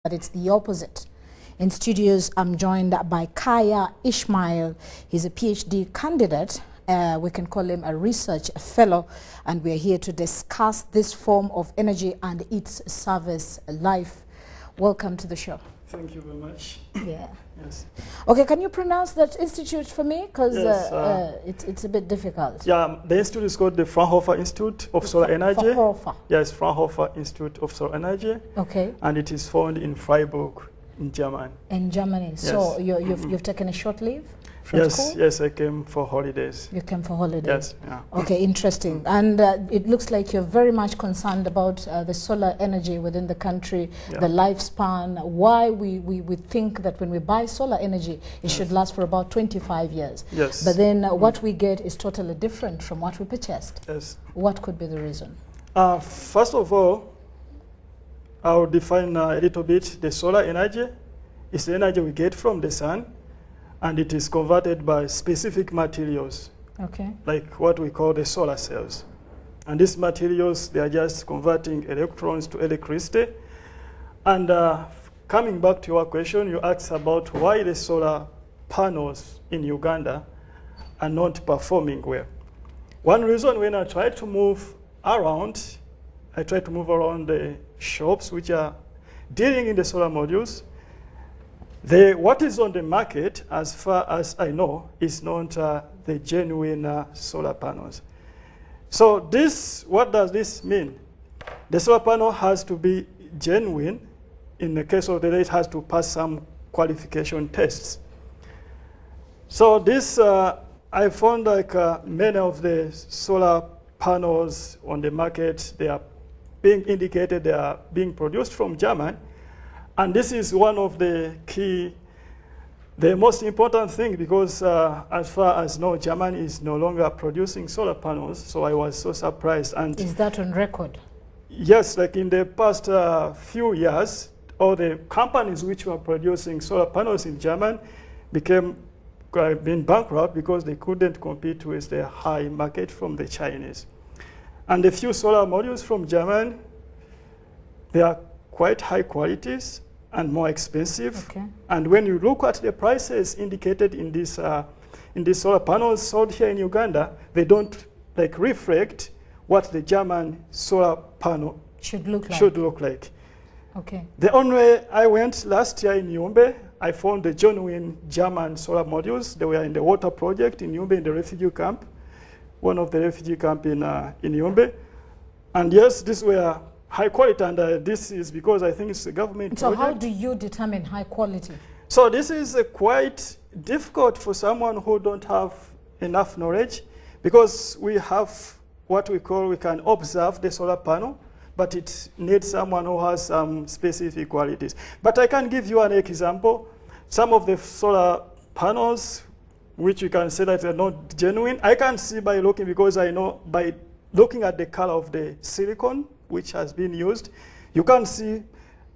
But it's the opposite. In studios, I'm joined by Kaaya Ismail. He's a PhD candidate. We can call him a research fellow, and we're here to discuss this form of energy and its service life. Welcome to the show. Thank you very much. Yeah. Yes. Okay, can you pronounce that institute for me? Because yes, it's a bit difficult. Yeah, the institute is called the Fraunhofer Institute of Solar Energy. Fraunhofer. Yes, Fraunhofer Institute of Solar Energy. Okay. And it is found in Freiburg, in Germany. In Germany. Yes. So you've taken a short leave from school? Yes, I came for holidays. You came for holidays? Yes, yeah. Okay, interesting. And it looks like you're very much concerned about the solar energy within the country, the lifespan, why we think that when we buy solar energy, it should last for about 25 years. Yes. But then what we get is totally different from what we purchased. Yes. What could be the reason? First of all, I'll define a little bit the solar energy. It's the energy we get from the sun, and it is converted by specific materials, okay, like what we call the solar cells. And these materials, they are just converting electrons to electricity. And coming back to your question, you asked about why the solar panels in Uganda are not performing well. One reason, when I try to move around, I try to move around the shops which are dealing in the solar modules. What is on the market, as far as I know, is not the genuine solar panels. So what does this mean? The solar panel has to be genuine. In the case of it has to pass some qualification tests. So this, I found like many of the solar panels on the market, they are being indicated they are being produced from Germany. And this is one of the the most important thing, because as far as I know, Germany is no longer producing solar panels. So I was so surprised. And is that on record? Yes, like in the past few years, all the companies which were producing solar panels in Germany been bankrupt because they couldn't compete with the high market from the Chinese. And the few solar modules from Germany, they are quite high qualities and more expensive. Okay. And when you look at the prices indicated in these solar panels sold here in Uganda, they don't reflect what the German solar panel should look like. Okay. The only way I went last year in Yumbe, I found the genuine German solar modules. They were in the water project in Yumbe, in the refugee camp, one of the refugee camp in Yumbe. And yes, these were high quality, and this is because I think it's a government project. How do you determine high quality? So this is quite difficult for someone who don't have enough knowledge, because we have what we can observe the solar panel, but it needs someone who has some specific qualities. But I can give you an example. Some of the solar panels, which you can say that are not genuine, I can see by looking, because I know by looking at the color of the silicon which has been used, you can see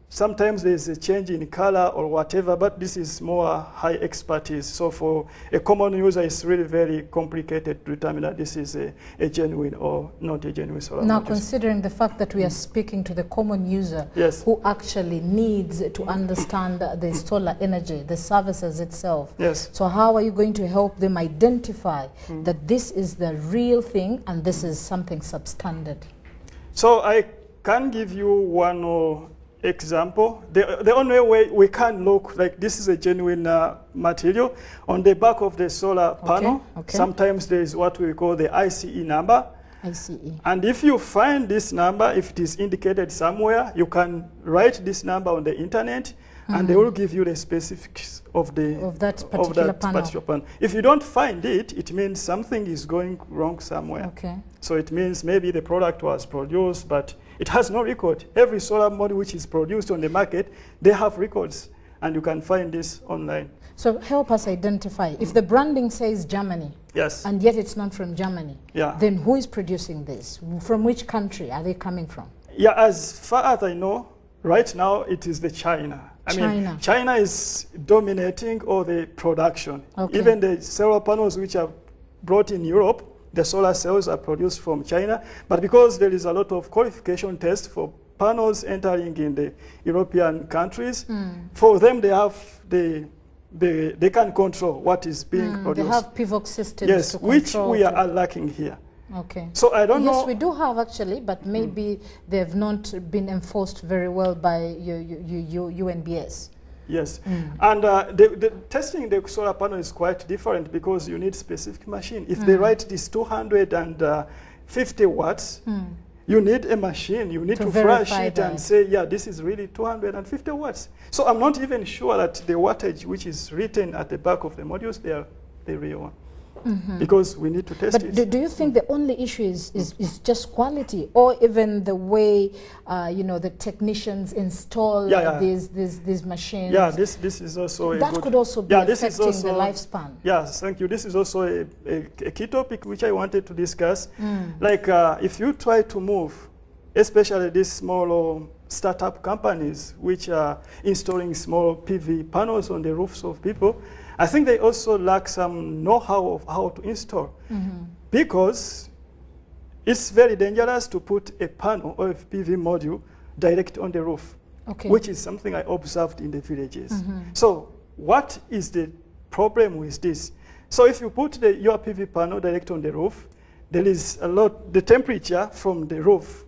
sometimes there's a change in color or whatever, but this is more high expertise. So for a common user, it's really very complicated to determine that this is a genuine or not a genuine solar Now, modules. considering the fact that we are speaking to the common user, yes, who actually needs to understand the solar energy, the services itself. Yes. So how are you going to help them identify that this is the real thing and this is something substandard? So I can give you one example. The only way we can look like this is a genuine material, on the back of the solar panel, sometimes there is what we call the ICE number. ICE. And if you find this number, if it is indicated somewhere, you can write this number on the internet, and they will give you the specifics of that particular panel. If you don't find it, it means something is going wrong somewhere. Okay. So it means maybe the product was produced, but it has no record. Every solar module which is produced on the market, they have records, and you can find this online. So help us identify. If the branding says Germany, yes, and yet it's not from Germany, then who is producing this? From which country are they coming from? Yeah, as far as I know, right now it is the China. I mean, China is dominating all the production. Okay. Even the solar panels which are brought in Europe, the solar cells are produced from China. But because there is a lot of qualification tests for panels entering in the European countries. For them, they have they can control what is being produced. They have pivot systems yes, to which control. we are lacking here. Okay. So I don't know. Yes, we do have actually, but maybe they have not been enforced very well by UNBS. Yes, and the testing the solar panel is quite different because you need specific machine. If they write this 250 watts, you need a machine. You need to flash it and say, yeah, this is really 250 watts. So I'm not even sure that the wattage which is written at the back of the modules, they are the real one. Because we need to test it. But do you think the only issue is just quality, or even the way you know, the technicians install these machines? Yeah, this is also that could also be affecting the lifespan. Yes, thank you. This is also a key topic which I wanted to discuss. Like if you try to move, especially these small startup companies which are installing small PV panels on the roofs of people, I think they also lack some know-how of how to install, because it's very dangerous to put a panel or a PV module direct on the roof, which is something I observed in the villages. So what is the problem with this? So if you put your PV panel direct on the roof, there is the temperature from the roof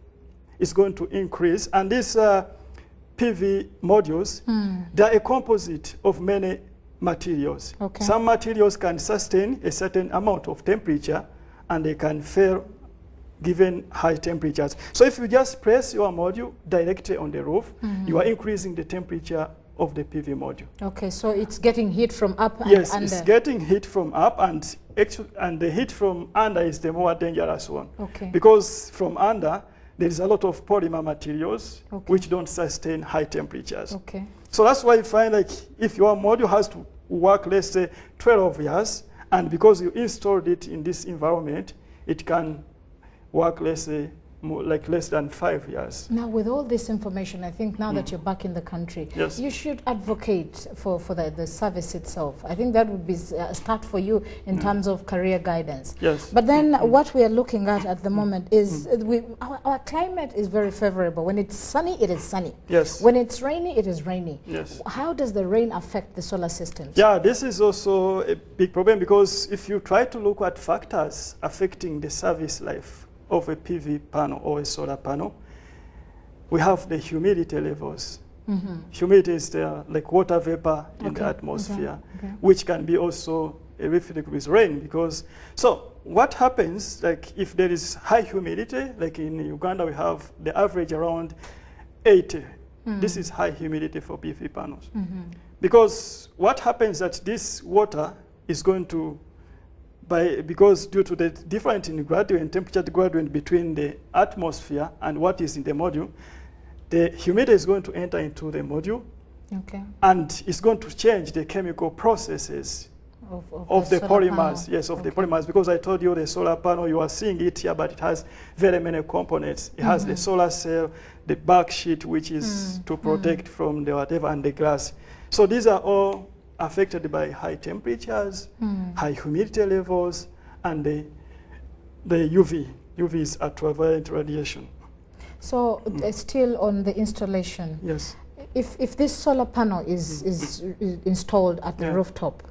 is going to increase, and these PV modules, they are a composite of many materials. Some materials can sustain a certain amount of temperature and they can fail given high temperatures. So if you just press your module directly on the roof, you are increasing the temperature of the PV module. Okay, so it's getting heat from up and under. Yes, it's getting heat from up, and the heat from under is the more dangerous one. Because from under, there is a lot of polymer materials which don't sustain high temperatures. So that's why you find, like, if your module has to work, let's say, 12 years, and because you installed it in this environment, it can work, let's say, like less than 5 years. Now, with all this information, I think now that you're back in the country, you should advocate for the service itself. I think that would be a start for you in terms of career guidance. But then what we are looking at the moment is our climate is very favorable. When it's sunny, it is sunny. When it's rainy, it is rainy. How does the rain affect the solar systems? Yeah, this is also a big problem, because if you try to look at factors affecting the service life of a PV panel or a solar panel, we have the humidity levels. Humidity is like water vapor in the atmosphere, which can be also reflected with rain. Because so what happens, like if there is high humidity, like in Uganda we have the average around 80. This is high humidity for PV panels. Because what happens that this water is going to, because due to the difference in gradient, temperature gradient between the atmosphere and what is in the module, the humidity is going to enter into the module, and it's going to change the chemical processes of the polymers. The polymers, because I told you the solar panel, you are seeing it here, but it has very many components. It has the solar cell, the back sheet, which is to protect from the whatever, and the glass. So these are all affected by high temperatures, high humidity levels, and the UV is ultraviolet radiation. So still on the installation. If this solar panel is installed at the rooftop,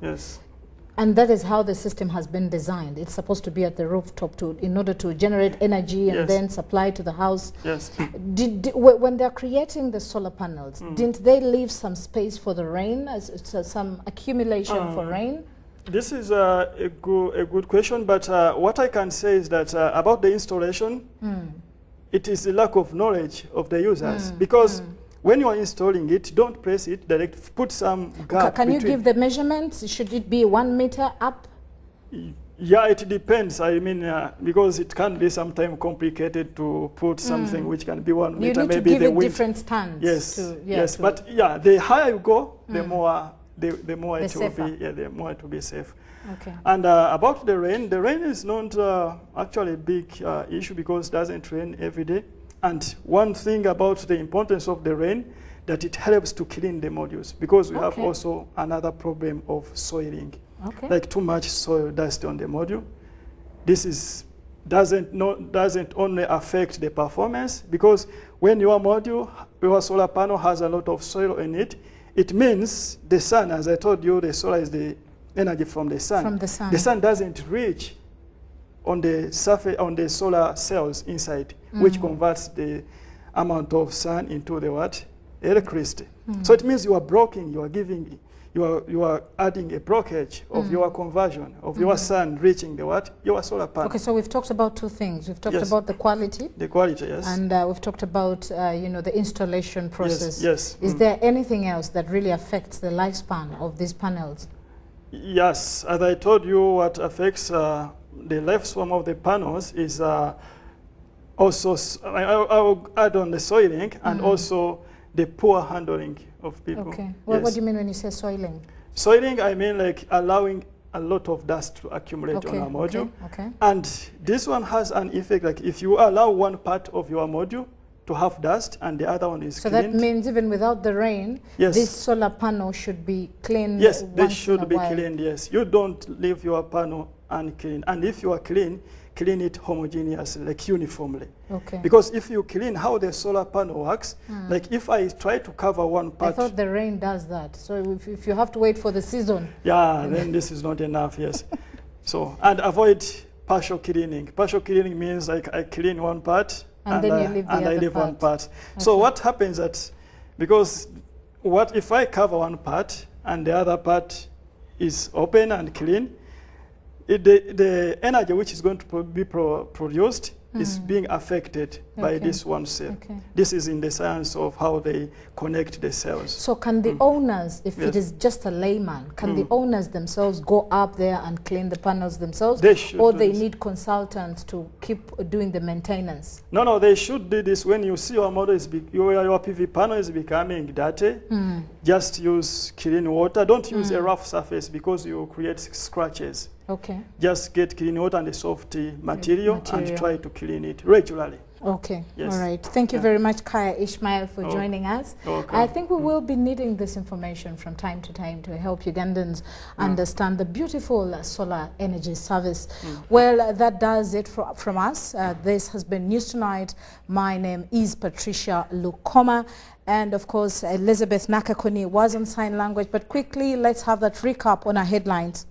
and that is how the system has been designed. It's supposed to be at the rooftop in order to generate energy and then supply to the house. When they're creating the solar panels, didn't they leave some space for the rain, some accumulation for rain? This is a good question, but what I can say is that about the installation, it is the lack of knowledge of the users, because when you are installing it, don't press it direct, put some gap. Can you give the measurements? Should it be 1 meter up? Yeah, it depends. I mean, because it can be sometimes complicated to put something which can be 1 meter. You need maybe to give it different stands. Yes, but yeah, the higher you go, the more it will be. Yeah, the more it will be safe. And about the rain is not actually a big issue, because it doesn't rain every day. And one thing about the importance of the rain, that it helps to clean the modules, because we have also another problem of soiling, like too much soil dust on the module. This is doesn't only affect the performance, because when your module, your solar panel has a lot of soil in it, it means the sun, as I told you, the solar is the energy from the sun. From the sun. The sun doesn't reach on the surface, on the solar cells inside, which converts the amount of sun into the what? Electricity. So it means you are blocking, you are giving, you are adding a blockage of your conversion, of your sun reaching the what? Your solar panel. Okay, so we've talked about two things. We've talked about the quality. The quality, yes. And we've talked about, you know, the installation process. Yes. Is there anything else that really affects the lifespan of these panels? Yes, as I told you, what affects the lifespan of the panels is also, I will add on the soiling and also the poor handling of people. Okay. Well, what do you mean when you say soiling? Soiling, I mean like allowing a lot of dust to accumulate on our module. Okay. And this one has an effect, like if you allow one part of your module to have dust and the other one is so cleaned. that means even without the rain, this solar panel should be cleaned. Yes, they should be while. cleaned, yes. You don't leave your panel unclean. And if you are clean it homogeneously, like uniformly. Okay. Because if you clean how the solar panel works, like if I try to cover one part. I thought the rain does that. So if you have to wait for the season. Yeah, then this is not enough, yes. So, and avoid partial cleaning. Partial cleaning means like I clean one part and then you leave the other leave one part. Okay. So what happens that, because what if I cover one part and the other part is open and clean, the energy which is going to be produced is being affected by this one cell. Okay. This is in the science of how they connect the cells. So can the owners, if it is just a layman, can the owners themselves go up there and clean the panels themselves? They should, or they need consultants to keep doing the maintenance? No, they should do this. When you see your model is your PV panel is becoming dirty, just use clean water. Don't use a rough surface because you create scratches. Okay. Just get clean water and a soft material and try to clean it regularly. Okay. Yes. All right. Thank you very much, Kaaya Ismail, for joining us. Okay. I think we will be needing this information from time to time to help Ugandans understand the beautiful solar energy service. Well, that does it from us. This has been News Tonight. My name is Patricia Lukoma. And of course, Elizabeth Nakakuni was on sign language. But quickly, let's have that recap on our headlines.